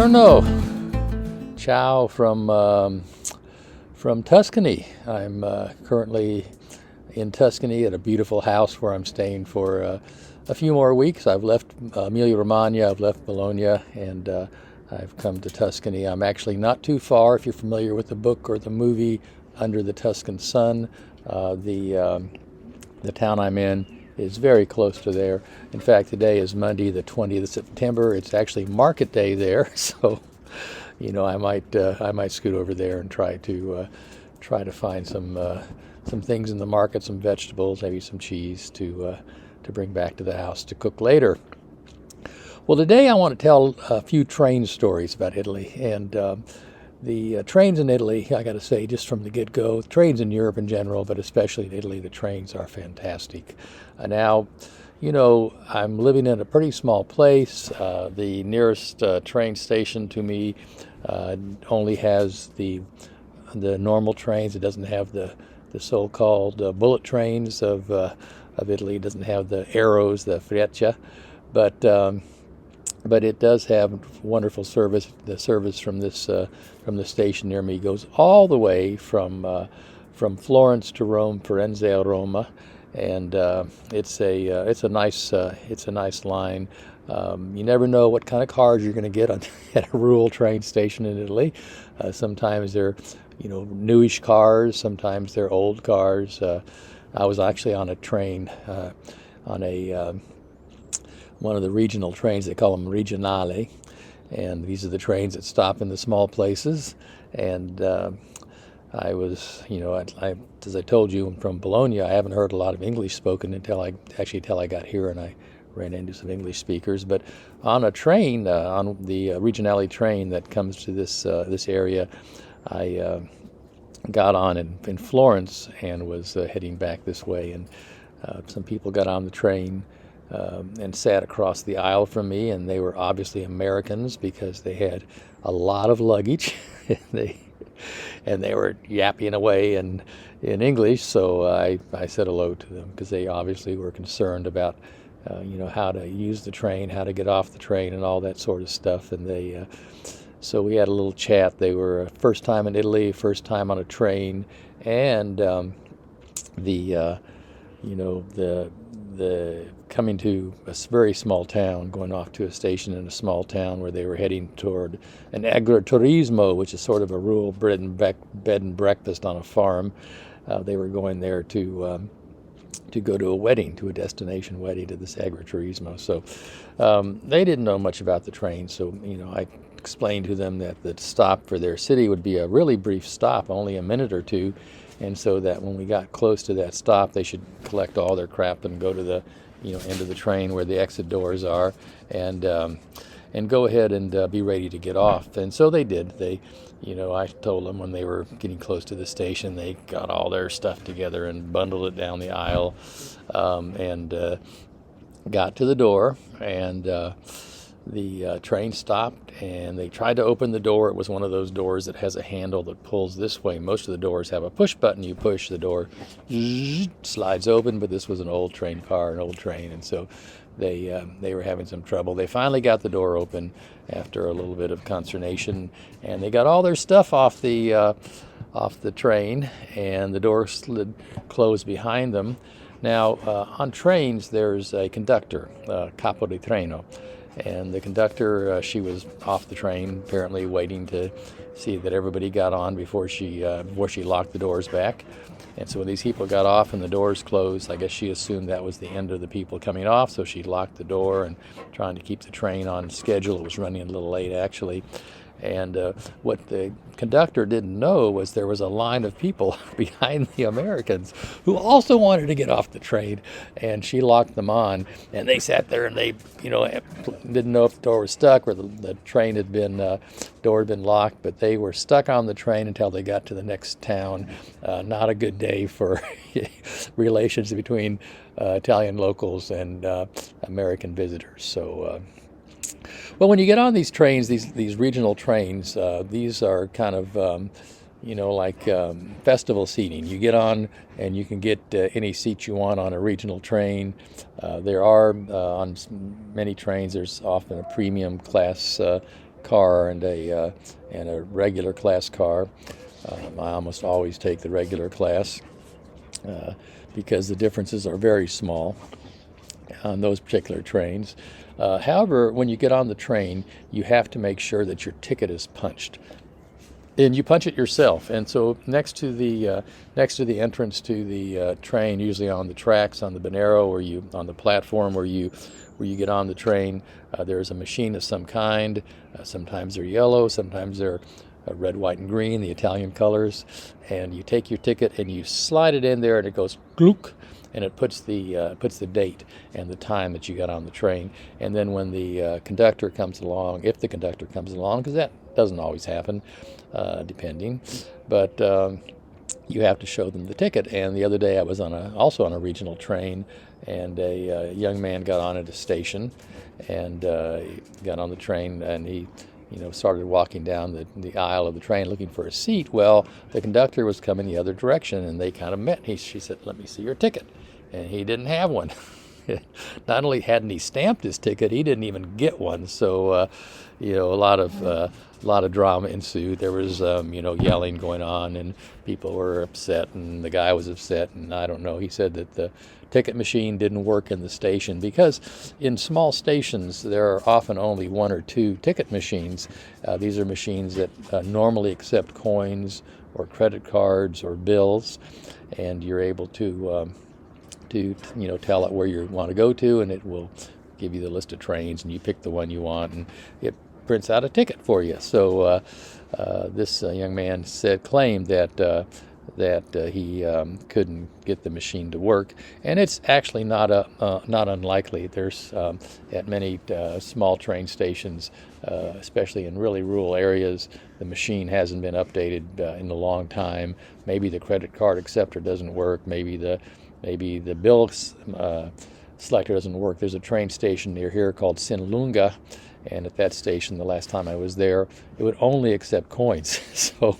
Buongiorno. Ciao from Tuscany. I'm currently in Tuscany at a beautiful house where I'm staying for a few more weeks. I've left Emilia-Romagna, I've left Bologna, and I've come to Tuscany. I'm actually not too far, if you're familiar with the book or the movie Under the Tuscan Sun. The town I'm in is very close to there. In fact, today is Monday, the 20th of September. It's actually market day there, so I might scoot over there and try to find some things in the market, some vegetables, maybe some cheese to bring back to the house to cook later. Well, today I want to tell a few train stories about Italy, and the trains in Italy, I got to say, just from the get-go, trains in Europe in general, but especially in Italy, the trains are fantastic. Now, I'm living in a pretty small place. The nearest train station to me only has the normal trains. It doesn't have the so-called bullet trains of Italy. It doesn't have the arrows, the freccia, but it does have wonderful service. The service from the station near me goes all the way from Florence to Rome, Firenze or Roma, and it's a nice line. You never know what kind of cars you're going to get at a rural train station in Italy. Sometimes they're newish cars. Sometimes they're old cars. I was actually on a train on one of the regional trains. They call them regionali, and these are the trains that stop in the small places. And I was, as I told you, I'm from Bologna. I haven't heard a lot of English spoken until I got here, and I ran into some English speakers. But on a train, on the regionali train that comes to this area, I got on in Florence and was heading back this way, and some people got on the train and sat across the aisle from me, and they were obviously Americans because they had a lot of luggage, and they were yapping away in English. So I said hello to them because they obviously were concerned about how to use the train, how to get off the train, and all that sort of stuff. And so we had a little chat. They were first time in Italy, first time on a train, and the coming to a very small town, going off to a station in a small town where they were heading toward an agriturismo, which is sort of a rural bed and breakfast on a farm. They were going there to go to a wedding, to a destination wedding, to this agriturismo. So they didn't know much about the train. So I explained to them that the stop for their city would be a really brief stop, only a minute or two, and so that when we got close to that stop, they should collect all their crap and go to the end of the train where the exit doors are, and go ahead and be ready to get off. And so they did. I told them when they were getting close to the station, they got all their stuff together and bundled it down the aisle, and got to the door, and the train stopped, and they tried to open the door. It was one of those doors that has a handle that pulls this way. Most of the doors have a push button. You push, the door slides open, but this was an old train, and so they were having some trouble. They finally got the door open after a little bit of consternation, and they got all their stuff off the train, and the door slid closed behind them. Now, on trains, there's a conductor, capo di treno. And the conductor, she was off the train, apparently waiting to see that everybody got on before she locked the doors back. And so when these people got off and the doors closed, I guess she assumed that was the end of the people coming off, so she locked the door and trying to keep the train on schedule. It was running a little late, actually. And what the conductor didn't know was there was a line of people behind the Americans who also wanted to get off the train, and she locked them on. And they sat there and they, didn't know if the door was stuck or the train had been door had been locked, but they were stuck on the train until they got to the next town. Not a good day for relations between Italian locals and American visitors. So. Well, when you get on these trains, these regional trains, these are kind of, like festival seating. You get on and you can get any seat you want on a regional train. There are, on many trains, there's often a premium class car and a regular class car. I almost always take the regular class because the differences are very small on those particular trains. However, when you get on the train, you have to make sure that your ticket is punched, and you punch it yourself. And so next to the entrance to the train, usually on the tracks, on the Bonero, or on the platform where you get on the train, there's a machine of some kind. Sometimes they're yellow, sometimes they're red, white, and green, the Italian colors. And you take your ticket and you slide it in there, and it goes glook, and it puts the date and the time that you got on the train. And then when the conductor comes along, if the conductor comes along, because that doesn't always happen, depending, but you have to show them the ticket. And the other day I was also on a regional train, and a young man got on at a station, and he got on the train, and he started walking down the aisle of the train looking for a seat. Well, the conductor was coming the other direction, and they kind of met. She said, "Let me see your ticket." And he didn't have one. Not only hadn't he stamped his ticket, he didn't even get one. So, a lot of drama ensued. There was, yelling going on, and people were upset, and the guy was upset, and I don't know. He said that the ticket machine didn't work in the station because in small stations there are often only one or two ticket machines. These are machines that normally accept coins or credit cards or bills, and you're able to tell it where you want to go to, and it will give you the list of trains, and you pick the one you want, and it prints out a ticket for you. So this young man claimed that he couldn't get the machine to work, and it's actually not unlikely. There's at many small train stations, especially in really rural areas, the machine hasn't been updated in a long time. Maybe the credit card acceptor doesn't work. Maybe the bill selector doesn't work. There's a train station near here called Sinlunga, and at that station, the last time I was there, it would only accept coins. So,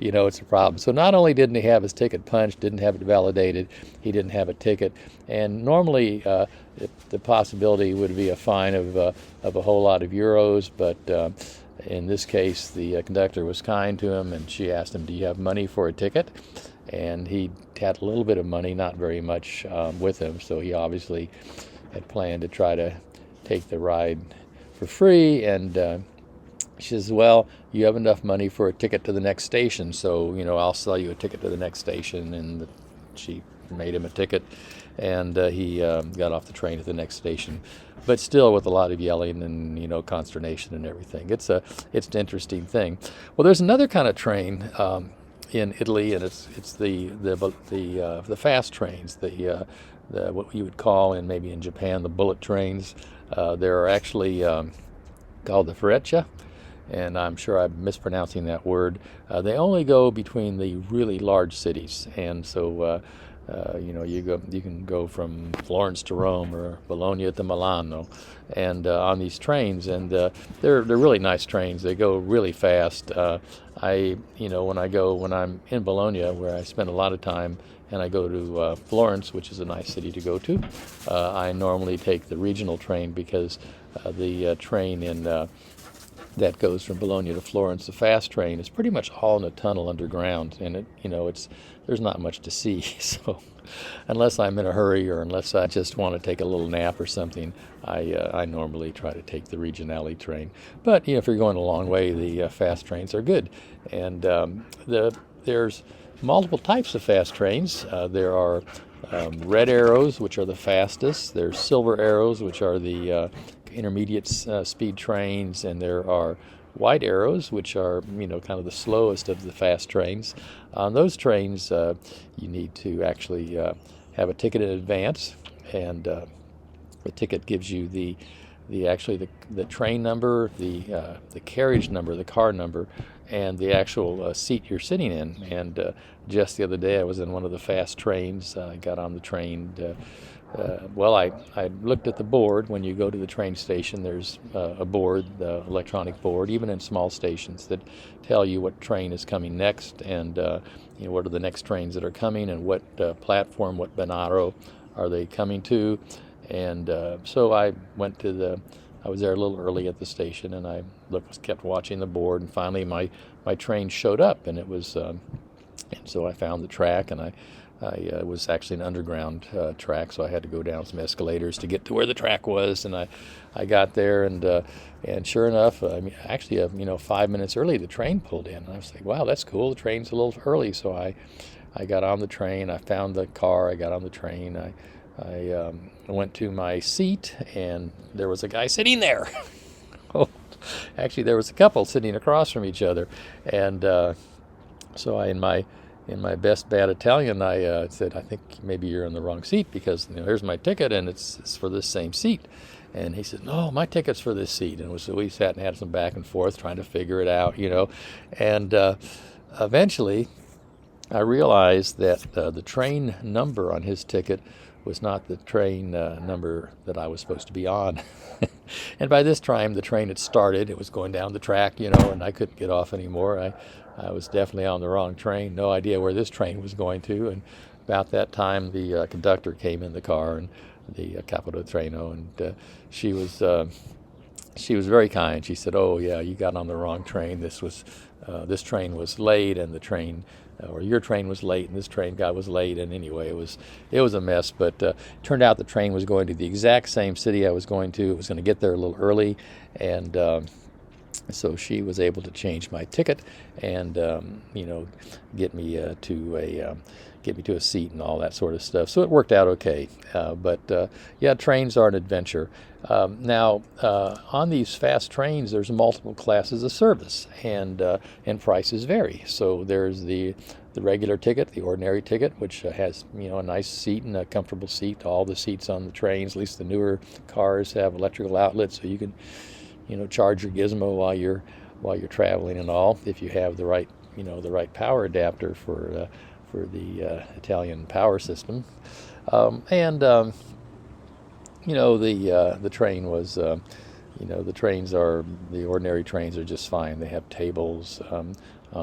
it's a problem. So not only didn't he have his ticket punched, didn't have it validated, he didn't have a ticket. And normally the possibility would be a fine of a whole lot of euros, but in this case, the conductor was kind to him, and she asked him, "Do you have money for a ticket?" And he had a little bit of money, not very much, with him, so he obviously had planned to try to take the ride for free. And she says, "Well, you have enough money for a ticket to the next station, so I'll sell you a ticket to the next station." And she made him a ticket, and he got off the train at the next station, but still with a lot of yelling and consternation and everything. It's an interesting thing. Well, there's another kind of train in Italy, and it's the fast trains, the what you would call maybe in Japan the bullet trains. There are actually called the Freccia, and I'm sure I'm mispronouncing that word. They only go between the really large cities, and so you can go from Florence to Rome or Bologna to Milano, and on these trains, and they're really nice trains. They go really fast. When I'm in Bologna, where I spend a lot of time, and I go to Florence, which is a nice city to go to, I normally take the regional train because the train that goes from Bologna to Florence, the fast train, is pretty much all in a tunnel underground, and there's not much to see. So unless I'm in a hurry or unless I just want to take a little nap or something, I normally try to take the Regionale train. But if you're going a long way, the fast trains are good. And there's multiple types of fast trains. There are red arrows, which are the fastest. There's silver arrows, which are the intermediate speed trains, and there are white arrows, which are kind of the slowest of the fast trains. On those trains, you need to actually have a ticket in advance, and the ticket gives you the train number, the carriage number, the car number, and the actual seat you're sitting in. And just the other day, I was in one of the fast trains. I got on the train. I looked at the board. When you go to the train station, there's a board, the electronic board, even in small stations, that tell you what train is coming next, and what are the next trains that are coming, and what platform, what Bonaro are they coming to. And so I went to I was there a little early at the station, and I kept watching the board, and finally my train showed up, and it was and so I found the track, and it was actually an underground track, so I had to go down some escalators to get to where the track was, and I got there, and sure enough, I mean, actually, 5 minutes early, the train pulled in, and I was like, wow, that's cool, the train's a little early, so I got on the train, I found the car, I got on the train, I went to my seat, and there was a guy sitting there. Oh, actually, there was a couple sitting across from each other, and so in my best bad Italian, I said, I think maybe you're in the wrong seat, because here's my ticket, and it's for this same seat. And he said, no, my ticket's for this seat. And so we sat and had some back and forth trying to figure it out, And eventually, I realized that the train number on his ticket was not the train number that I was supposed to be on. And by this time, the train had started. It was going down the track, and I couldn't get off anymore. I was definitely on the wrong train. No idea where this train was going to. And about that time, the conductor came in the car, and the Capito Treno, and she was very kind. She said, "Oh yeah, you got on the wrong train. This train was late, and or your train was late, and this train guy was late." And anyway, it was a mess. But turned out the train was going to the exact same city I was going to. It was going to get there a little early, and so she was able to change my ticket and get me to a seat and all that sort of stuff. So it worked out okay. But trains are an adventure. Now, on these fast trains, there's multiple classes of service, and prices vary. So there's the regular ticket, the ordinary ticket, which has a nice seat and a comfortable seat. All the seats on the trains, at least the newer cars, have electrical outlets, so you can charge your gizmo while you're traveling and all, if you have the right power adapter for the Italian power system. The train was the ordinary trains are just fine. They have tables on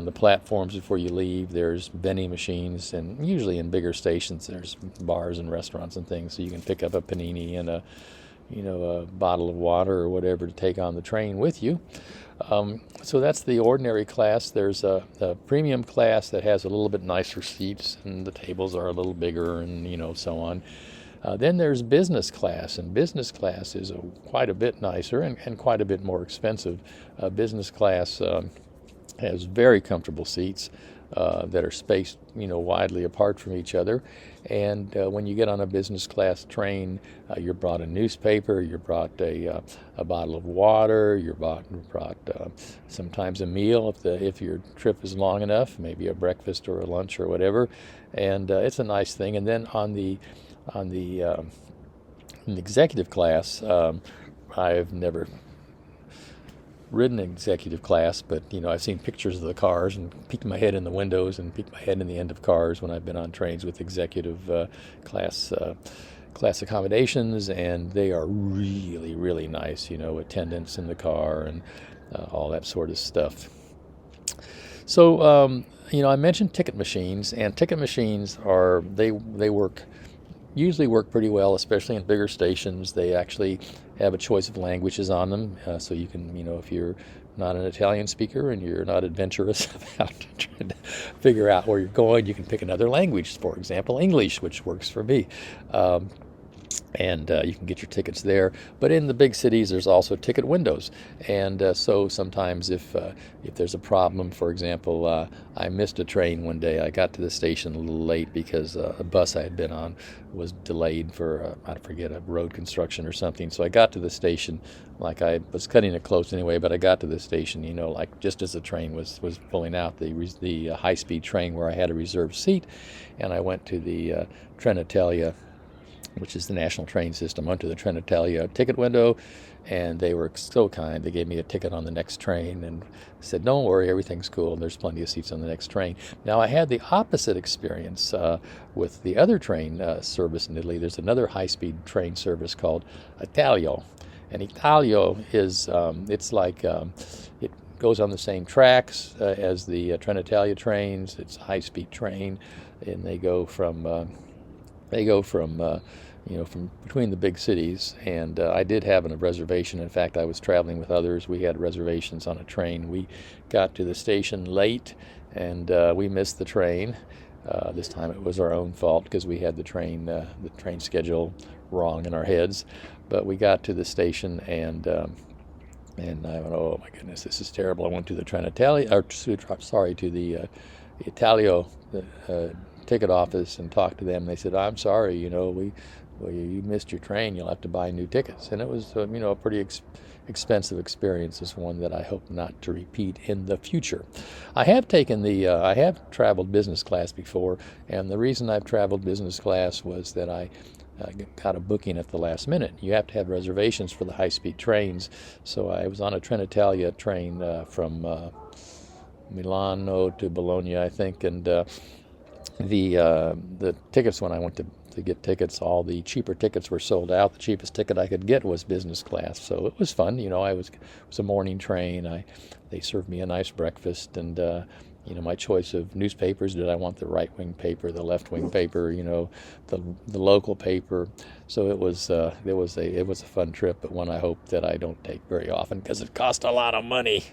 the platforms before you leave. There's vending machines, and usually in bigger stations there's bars and restaurants and things, so you can pick up a panini and a bottle of water or whatever to take on the train with you. So that's the ordinary class. There's a premium class that has a little bit nicer seats, and the tables are a little bigger, and so on. Then there's business class, and business class is quite a bit nicer and quite a bit more expensive. Business class has very comfortable seats that are spaced, widely apart from each other. And when you get on a business class train, you're brought a newspaper, you're brought a bottle of water, you're brought sometimes a meal if your trip is long enough, maybe a breakfast or a lunch or whatever. And it's a nice thing. And then on the executive class, I've never ridden executive class, but I've seen pictures of the cars and peeked my head in the windows and peeked my head in the end of cars when I've been on trains with executive class accommodations, and they are really, really nice. Attendants in the car and all that sort of stuff. So I mentioned ticket machines, and ticket machines usually work pretty well, especially in bigger stations. They actually have a choice of languages on them, so you can, if you're not an Italian speaker and you're not adventurous about trying to figure out where you're going, you can pick another language, for example, English, which works for me. And you can get your tickets there. But in the big cities, there's also ticket windows. And so sometimes if there's a problem, for example, I missed a train one day. I got to the station a little late because a bus I had been on was delayed for, I forget, a road construction or something. So I got to the station, like I was cutting it close anyway, but I got to the station, like just as the train was pulling out, the high-speed train where I had a reserved seat. And I went to the Trenitalia, which is the national train system, onto the Trenitalia ticket window, and they were so kind. They gave me a ticket on the next train and said, don't worry, everything's cool, there's plenty of seats on the next train. Now, I had the opposite experience with the other train service in Italy. There's another high-speed train service called Italo, and Italo is, it's like, it goes on the same tracks as the Trenitalia trains. It's a high-speed train, and they go from They go from from between the big cities, and I did have a reservation. In fact, I was traveling with others. We had reservations on a train. We got to the station late, and we missed the train. This time it was our own fault because we had the train schedule wrong in our heads. But we got to the station, and I went, oh my goodness, this is terrible. I went to the Trenitalia, to the Italo ticket office and talked to them. They said, I'm sorry, you missed your train. You'll have to buy new tickets. And it was, a pretty expensive experience. It's one that I hope not to repeat in the future. I have traveled business class before, and the reason I've traveled business class was that I got a booking at the last minute. You have to have reservations for the high-speed trains. So I was on a Trenitalia train from Milano to Bologna, I think, and the tickets, when I went to get tickets, all the cheaper tickets were sold out. The cheapest ticket I could get was business class, so it was fun. It was a morning train. They served me a nice breakfast, and my choice of newspapers. Did I want the right-wing paper, the left-wing paper, the local paper? So it was a fun trip, but one I hope that I don't take very often because it cost a lot of money.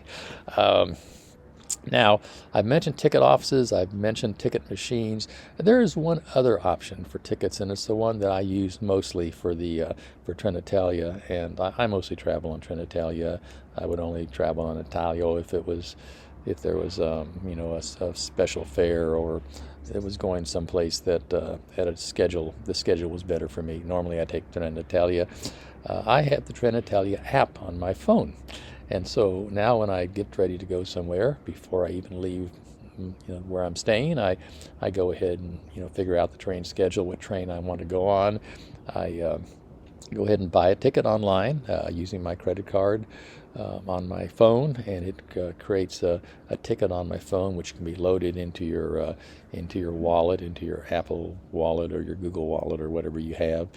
Now, I've mentioned ticket offices, I've mentioned ticket machines. There is one other option for tickets, and it's the one that I use mostly for Trenitalia, and I mostly travel on Trenitalia. I would only travel on Italo if there was a special fare, or it was going someplace that had a schedule. The schedule was better for me. Normally I take Trenitalia. I have the Trenitalia app on my phone. And so now when I get ready to go somewhere, before I even leave where I'm staying, I go ahead and figure out the train schedule, what train I want to go on. I go ahead and buy a ticket online using my credit card on my phone, and it creates a ticket on my phone, which can be loaded into your wallet, into your Apple Wallet or your Google Wallet or whatever you have,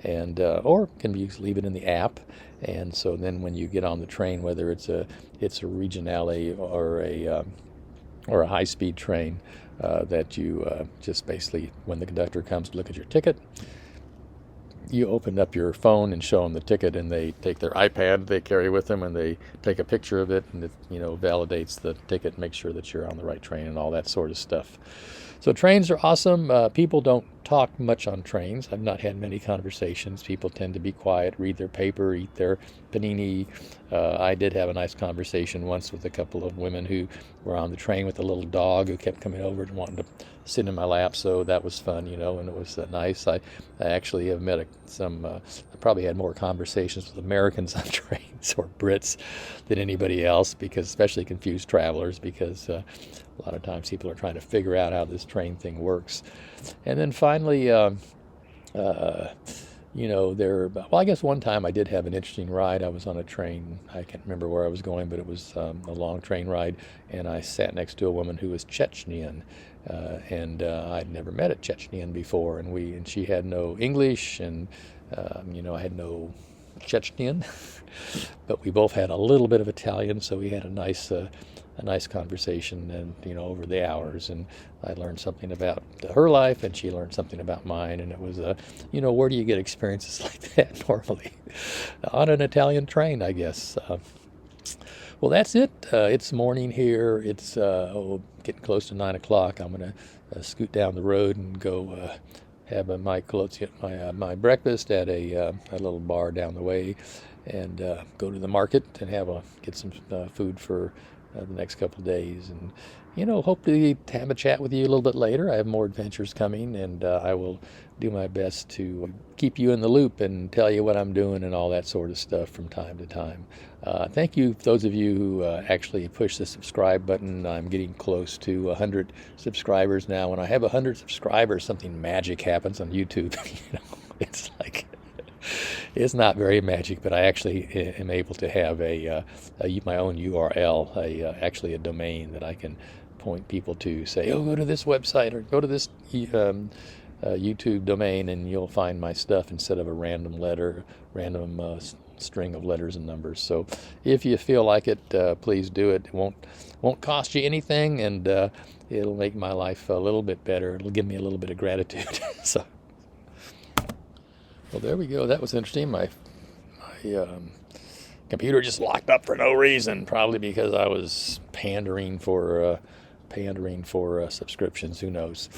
and or can be leave it in the app. And so then when you get on the train, whether it's a regionale or a high-speed train, that you just basically, when the conductor comes to look at your ticket, you open up your phone and show them the ticket, and they take their iPad they carry with them, and they take a picture of it, and it validates the ticket, make sure that you're on the right train and all that sort of stuff. So trains are awesome. People don't talk much on trains. I've not had many conversations. People tend to be quiet, read their paper, eat their panini. I did have a nice conversation once with a couple of women who were on the train with a little dog who kept coming over and wanting to sit in my lap, so that was fun, and it was nice. I actually have met I probably had more conversations with Americans on trains or Brits than anybody else, because especially confused travelers, because a lot of times people are trying to figure out how this train thing works. And then finally, I guess one time I did have an interesting ride. I was on a train. I can't remember where I was going, but it was a long train ride, and I sat next to a woman who was Chechnyan, and I'd never met a Chechnyan before, and she had no English, and I had no Chechnyan, but we both had a little bit of Italian, so we had a nice conversation, and over the hours, and I learned something about her life, and she learned something about mine, and it was where do you get experiences like that normally? On an Italian train, I guess. Well, that's it. It's morning here. It's getting close to 9 o'clock. I'm going to scoot down the road and go have my breakfast at a little bar down the way, and go to the market and get some food for the next couple of days, and hope to have a chat with you a little bit later. I have more adventures coming, and I will do my best to keep you in the loop and tell you what I'm doing and all that sort of stuff from time to time. Thank you, those of you who actually push the subscribe button. I'm getting close to 100 subscribers now. When I have 100 subscribers, something magic happens on YouTube. It's like, it's not very magic, but I actually am able to have my own URL, actually a domain that I can point people to, say, oh, go to this website or go to this YouTube domain, and you'll find my stuff instead of a random string of letters and numbers. So if you feel like it, please do it. It won't cost you anything, and it'll make my life a little bit better. It'll give me a little bit of gratitude. So Well, there we go. That was interesting. My computer just locked up for no reason, probably because I was pandering for subscriptions. Who knows?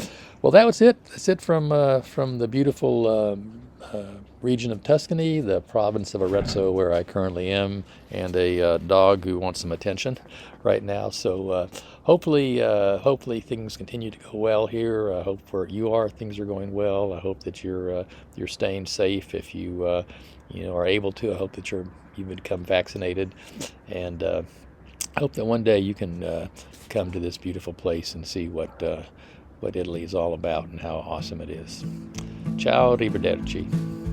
Well, that was it. That's it from the beautiful region of Tuscany, the province of Arezzo, where I currently am, and a dog who wants some attention right now. So hopefully things continue to go well here. I hope where you are things are going well. I hope that you're staying safe. If you are able to, I hope that you've become vaccinated, and I hope that one day you can come to this beautiful place and see what Italy is all about and how awesome it is. Ciao, arrivederci.